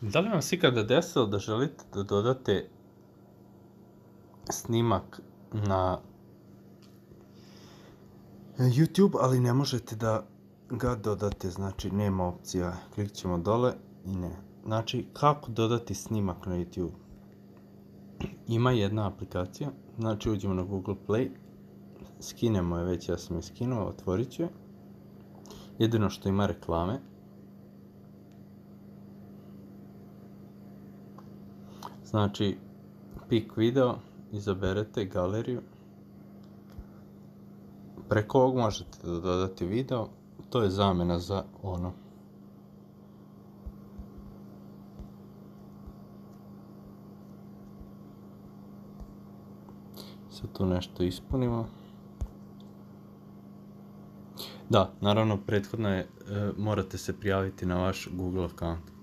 Da li vam se ikada desilo da želite da dodate snimak na YouTube, ali ne možete da ga dodate, znači nema opcija, kliknut ćemo dole i ne. Znači, kako dodati snimak na YouTube? Ima jedna aplikacija, znači uđemo na Google Play, skinemo je već, ja sam je skinuo, otvorit ću je. Jedino što ima reklame. Znači, Pick video, izaberete galeriju. Preko ovog možete da dodate video, to je zamena za ono. Sad tu nešto ispunimo. Da, naravno, prethodno je, morate se prijaviti na vaš Google account.